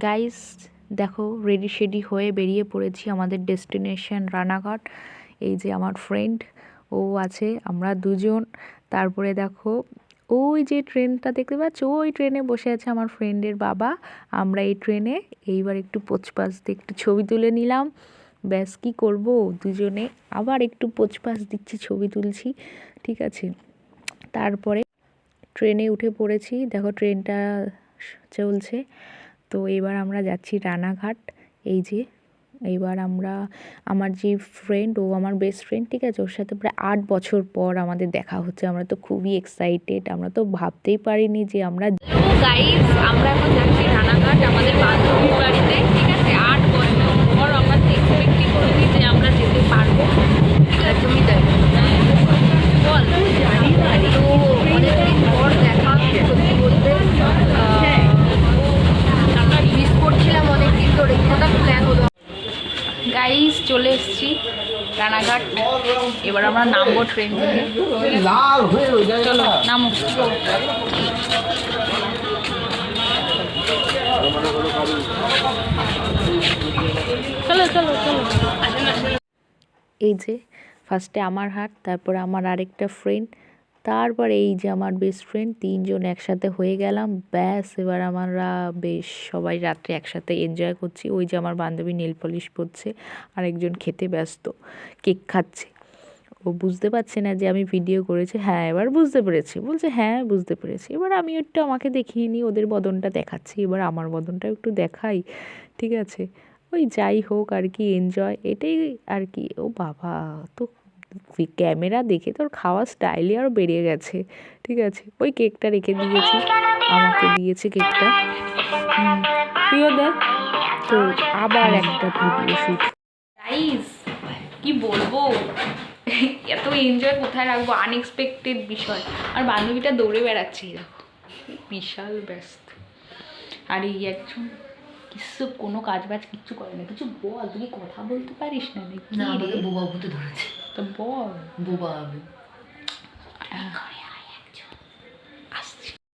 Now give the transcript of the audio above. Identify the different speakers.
Speaker 1: Guys দেখো ready shady হয়ে বেরিয়ে পড়েছি আমাদের ডেস্টিনেশন রানাঘাট। এই যে আমার ফ্রেন্ড ও আছে, আমরা দুজন। তারপরে দেখো ওই যে ট্রেনটা দেখতে পাচ্ছ, ওই ট্রেনে বসে আছে আমার ফ্রেন্ডের বাবা। আমরা এই ট্রেনে এইবার একটু পোচপাস দিয়ে একটু ছবি তুলে নিলাম। ব্যাস কি করব, দুজনে আবার একটু পোচপাস দিচ্ছি, ছবি তুলছি, ঠিক আছে। তারপরে ট্রেনে উঠে পড়েছি, দেখো ট্রেনটা চলছে। তো এবার আমরা যাচ্ছি রানাঘাট। এই যে এইবার আমরা, আমার যে ফ্রেন্ড, ও আমার বেস্ট ফ্রেন্ড, ঠিক আছে, ওর সাথে প্রায় 8 বছর পর আমাদের দেখা হচ্ছে। আমরা তো খুবই এক্সাইটেড, আমরা তো ভাবতেই পারিনি যে আমরা গাইস আমরা এখন যাচ্ছি রানাঘাট আমাদের বান্ধবীর বাড়িতে, ঠিক আছে। 8 বছর পর আমরা এক্সপেক্টই করিনি যে আমরা যেতে পারবো, ঠিক আছে। তুমি তাই বল, জানি না তো অনেকদিন পর দেখা, সত্যি বলতে মিস করছিলাম অনেকদিন ধরে, হঠাৎ প্ল্যান হলো। গাইস চলে এসেছি রানাঘাট, এবার আমরা নামবো ট্রেন থেকে। চলো নামো। চলো চলো চলো। এই যে ফার্স্টে আমার হাট, তারপরে আমার আরেকটা ফ্রেন্ড, তারপর এই যে আমার বেস্ট ফ্রেন্ড, তিনজন একসাথে হয়ে গেলাম। ব্যাস এবার আমরা বেশ সবাই রাত্রে একসাথে এনজয় করছি। ওই যে আমার বান্ধবী নেল পলিশ পরছে, আরেকজন খেতে ব্যস্ত, কেক খাচ্ছে। ও বুঝতে পারছে না যে আমি ভিডিও করেছি। হ্যাঁ এবার বুঝতে পেরেছি, বলছে হ্যাঁ বুঝতে পেরেছি। এবার আমি একটু আমাকে দেখিয়ে নিই, ওদের বদনটা দেখাচ্ছি, এবার আমার বদনটা একটু দেখাই, ঠিক আছে। ওই যাই হোক আর কি, এনজয় এটাই আর কি। ও বাবা, তো ক্যামেরা দেখে তোর খাওয়ার স্টাইলই আরও বেড়ে গেছে, ঠিক আছে। ওই কেকটা রেখে দিয়েছি, আমাকে দিয়েছে কেকটা। প্রিয় দেখ, তো আবার একটা ভিডিও শ্যুট। গাইস কি বলবো, এত এনজয় কোথায় রাখবো, আনএক্সপেক্টেড বিষয়। আর বান্ধবীটা দৌড়ে বেড়াচ্ছি, দেখো বিশাল ব্যস্ত। আর এই একজন কিছু কোনো কাজ বাজ কিচ্ছু করে না। কিছু বল, তুই কথা বলতে পারিস না নাকি?
Speaker 2: না, আমাকে বোবা ভূতে ধরেছে।
Speaker 1: তো বল।
Speaker 2: বোবা আমি।